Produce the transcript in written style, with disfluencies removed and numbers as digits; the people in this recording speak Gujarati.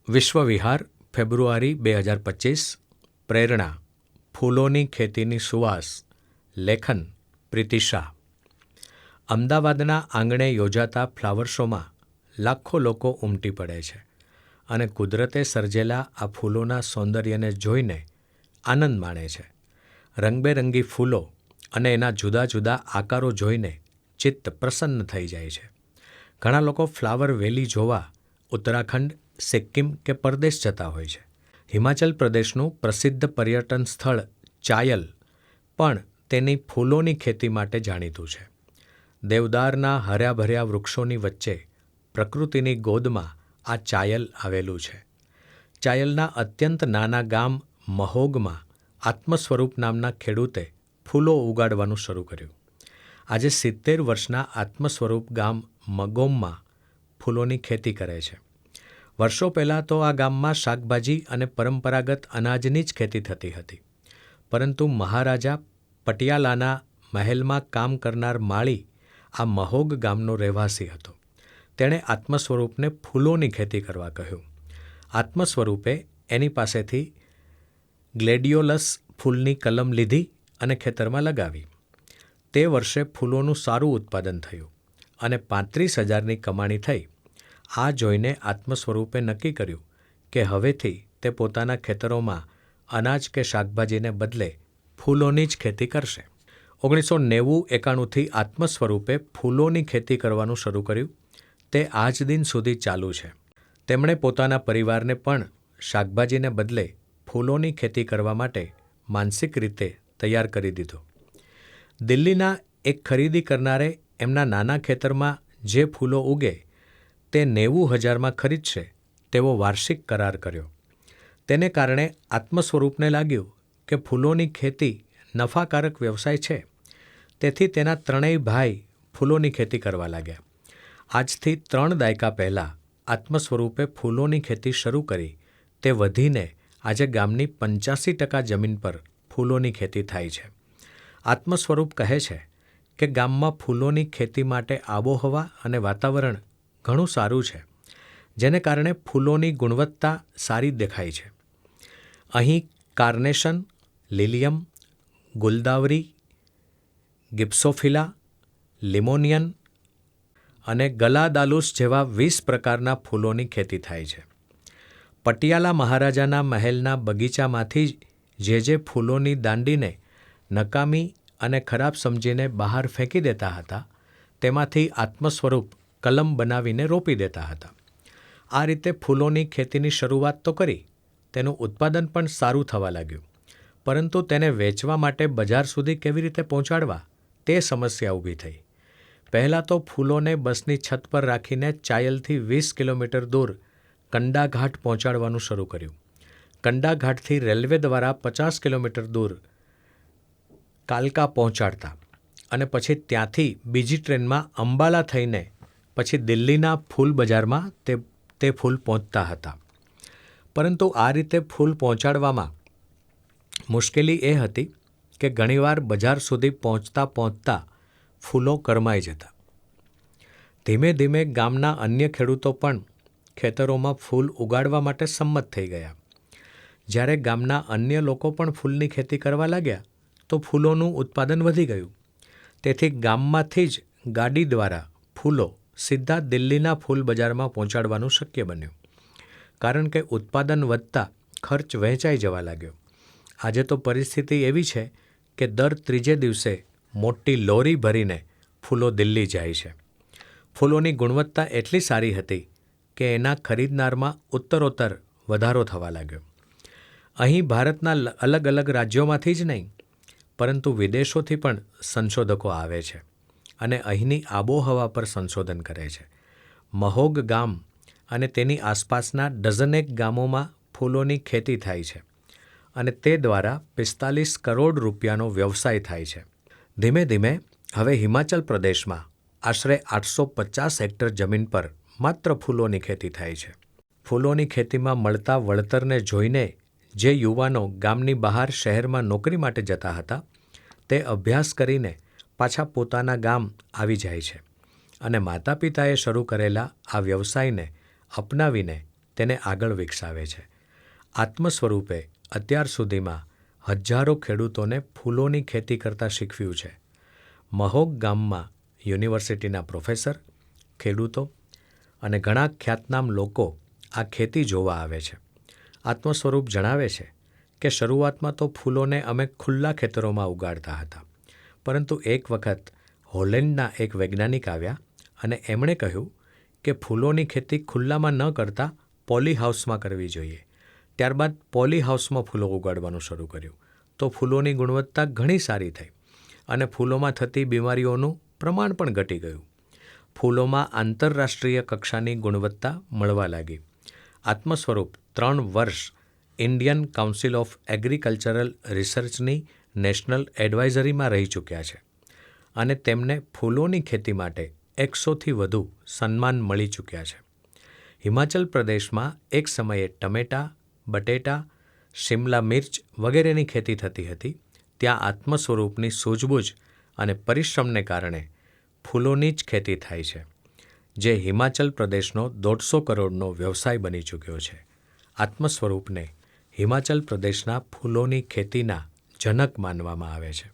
વિશ્વ વિહાર ફેબ્રુઆરી 2025. પ્રેરણા ફૂલોની ખેતીની સુવાસ. લેખન પ્રીતિ શાહ. અમદાવાદના આંગણે યોજાતા ફ્લાવર શોમાં લાખો લોકો ઉમટી પડે છે અને કુદરતે સર્જેલા આ ફૂલોના સૌંદર્યને જોઈને આનંદ માણે છે. રંગબેરંગી ફૂલો અને એના જુદા જુદા આકારો જોઈને ચિત્ત પ્રસન્ન થઈ જાય છે. ઘણા લોકો ફ્લાવર વેલી જોવા ઉત્તરાખંડ, સિક્કિમ કે પરદેશ જતા હોય છે. હિમાચલ પ્રદેશનું પ્રસિદ્ધ પર્યટન સ્થળ ચાયલ પણ તેની ફૂલોની ખેતી માટે જાણીતું છે. દેવદારના હર્યાભર્યા વૃક્ષોની વચ્ચે પ્રકૃતિની ગોદમાં આ ચાયલ આવેલું છે. ચાયલના અત્યંત નાના ગામ મહોગમાં આત્મસ્વરૂપ નામના ખેડૂતે ફૂલો ઉગાડવાનું શરૂ કર્યું. આજે 70 વર્ષના આત્મસ્વરૂપ ગામ મગોમમાં ફૂલોની ખેતી કરે છે. વર્ષો પહેલાં તો આ ગામમાં શાકભાજી અને પરંપરાગત અનાજની જ ખેતી થતી હતી. પરંતુ મહારાજા પટિયાલાના મહેલમાં કામ કરનાર માળી આ મહોગ ગામનો રહેવાસી હતો. તેણે આત્મસ્વરૂપને ફૂલોની ખેતી કરવા કહ્યું. આત્મસ્વરૂપે એની પાસેથી ગ્લેડિયોલસ ફૂલની કલમ લીધી અને ખેતરમાં લગાવી. તે વર્ષે ફૂલોનું સારું ઉત્પાદન થયું અને 35,000ની કમાણી થઈ. આ જોઈને આત્મસ્વરૂપે નક્કી કર્યું કે હવેથી તે પોતાના ખેતરોમાં અનાજ કે શાકભાજીને બદલે ફૂલોની જ ખેતી કરશે. 1990-91થી આત્મસ્વરૂપે ફૂલોની ખેતી કરવાનું શરૂ કર્યું. તે આજ દિન સુધી ચાલુ છે. તેમણે પોતાના પરિવારને પણ શાકભાજીને બદલે ફૂલોની ખેતી કરવા માટે માનસિક રીતે તૈયાર કરી દીધો. દિલ્હીના એક ખરીદી કરનારે એમના નાના ખેતરમાં જે ફૂલો ઉગે તે 90,000માં ખરીદશે તેવો વાર્ષિક કરાર કર્યો. તેને કારણે આત્મસ્વરૂપને લાગ્યું કે ફૂલોની ખેતી નફાકારક વ્યવસાય છે. તેથી તેના ત્રણેય ભાઈ ફૂલોની ખેતી કરવા લાગ્યા. આજથી 3 દાયકા પહેલાં આત્મસ્વરૂપે ફૂલોની ખેતી શરૂ કરી. તે વધીને આજે ગામની 85% જમીન પર ફૂલોની ખેતી થાય છે. આત્મસ્વરૂપ કહે છે કે ગામમાં ફૂલોની ખેતી માટે આબોહવા અને વાતાવરણ ઘણું સારું છે, જેને કારણે ફૂલોની ગુણવત્તા સારી દેખાય છે. અહીં કાર્નેશન, લિલિયમ, ગુલદાવરી, ગિપ્સોફિલા, લિમોનિયન અને ગલાદાલુસ જેવા 20 પ્રકારના ફૂલોની ખેતી થાય છે. પટિયાલા મહારાજાના મહેલના બગીચામાંથી જે ફૂલોની દાંડીને નકામી અને ખરાબ સમજીને બહાર ફેંકી દેતા હતા, તેમાંથી આત્મસ્વરૂપ કલમ બનાવીને રોપી દેતા હતા. આ રીતે ફૂલોની ખેતીની શરૂઆત તો કરી. તેનું ઉત્પાદન પણ સારું થવા લાગ્યું. પરંતુ તેને વેચવા માટે બજાર સુધી કેવી રીતે પહોંચાડવા તે સમસ્યા ઊભી થઈ. પહેલાં તો ફૂલોને બસની છત પર રાખીને ચાયલથી 20 કિલોમીટર દૂર કંડાઘાટ પહોંચાડવાનું શરૂ કર્યું. કંડાઘાટથી રેલવે દ્વારા 50 કિલોમીટર દૂર કાલકા પહોંચાડતા અને પછી ત્યાંથી બીજી ટ્રેનમાં અંબાલા થઈને પછી દિલ્હીના ફૂલ બજારમાં તે ફૂલ પહોંચતા હતા. પરંતુ આ રીતે ફૂલ પહોંચાડવામાં મુશ્કેલી એ હતી કે ઘણીવાર બજાર સુધી પહોંચતા ફૂલો કરમાઈ જતા. ધીમે ધીમે ગામના અન્ય ખેડૂતો પણ ખેતરોમાં ફૂલ ઉગાડવા માટે સંમત થઈ ગયા. જ્યારે ગામના અન્ય લોકો પણ ફૂલની ખેતી કરવા લાગ્યા તો ફૂલોનું ઉત્પાદન વધી ગયું. તેથી ગામમાંથી જ ગાડી દ્વારા ફૂલો સીધા દિલ્હીના ફૂલ બજારમાં પહોંચાડવાનું શક્ય બન્યું. કારણ કે ઉત્પાદન વધતા ખર્ચ વહેંચાઈ જવા લાગ્યો. આજે તો પરિસ્થિતિ એવી છે કે દર ત્રીજે દિવસે મોટી લોરી ભરીને ફૂલો દિલ્હી જાય છે. ફૂલોની ગુણવત્તા એટલી સારી હતી કે એના ખરીદનારમાં ઉત્તરોત્તર વધારો થવા લાગ્યો. અહીં ભારતના અલગ અલગ રાજ્યોમાંથી જ નહીં, પરંતુ વિદેશોથી પણ સંશોધકો આવે છે અને અહીંની આબોહવા પર સંશોધન કરે છે. મહોગ ગામ અને તેની આસપાસના ડઝનેક ગામોમાં ફૂલોની ખેતી થાય છે અને તે દ્વારા 45 કરોડ રૂપિયાનો વ્યવસાય થાય છે. ધીમે ધીમે હવે હિમાચલ પ્રદેશમાં આશરે 850 હેક્ટર જમીન પર માત્ર ફૂલોની ખેતી થાય છે. ફૂલોની ખેતીમાં મળતા વળતરને જોઈને જે યુવાનો ગામની બહાર શહેરમાં નોકરી માટે જતા હતા, તે અભ્યાસ કરીને પાછા પોતાના ગામ આવી જાય છે અને માતા પિતાએ શરૂ કરેલા આ વ્યવસાયને અપનાવીને તેને આગળ વિકસાવે છે. આત્મ સ્વરૂપે અત્યાર સુધીમાં હજારો ખેડૂતોને ફૂલોની ખેતી કરતાં શીખવ્યું છે. મહોગ ગામમાં યુનિવર્સિટીના પ્રોફેસર, ખેડૂતો અને ઘણા ખ્યાતનામ લોકો આ ખેતી જોવા આવે છે. આત્મ સ્વરૂપ જણાવે છે કે શરૂઆતમાં તો ફૂલોને અમે ખુલ્લા ખેતરોમાં ઉગાડતા હતા, પરંતુ એક વખત હોલેન્ડના એક વૈજ્ઞાનિક આવ્યા અને એમણે કહ્યું કે ફૂલોની ખેતી ખુલ્લામાં ન કરતાં પોલી હાઉસમાં કરવી જોઈએ. ત્યારબાદ પોલી હાઉસમાં ફૂલો ઉગાડવાનું શરૂ કર્યું તો ફૂલોની ગુણવત્તા ઘણી સારી થઈ અને ફૂલોમાં થતી બીમારીઓનું પ્રમાણ પણ ઘટી ગયું. ફૂલોમાં આંતરરાષ્ટ્રીય કક્ષાની ગુણવત્તા મળવા લાગી. આત્મ સ્વરૂપ 3 વર્ષ ઇન્ડિયન કાઉન્સિલ ઓફ એગ્રીકલ્ચરલ રિસર્ચની નેશનલ એડવાઇઝરીમાં રહી ચૂક્યા છે અને તેમને ફૂલોની ખેતી માટે 100થી વધુ સન્માન મળી ચૂક્યા છે. હિમાચલ પ્રદેશમાં એક સમયે ટમેટાં, બટેટા, શિમલા મિર્ચ વગેરેની ખેતી થતી હતી. ત્યાં આત્મ સ્વરૂપની સૂઝબૂઝ અને પરિશ્રમને કારણે ફૂલોની જ ખેતી થાય છે, જે હિમાચલ પ્રદેશનો 150 કરોડનો વ્યવસાય બની ચૂક્યો છે. આત્મ સ્વરૂપને હિમાચલ પ્રદેશના ફૂલોની ખેતીના જનક માનવામાં આવે છે.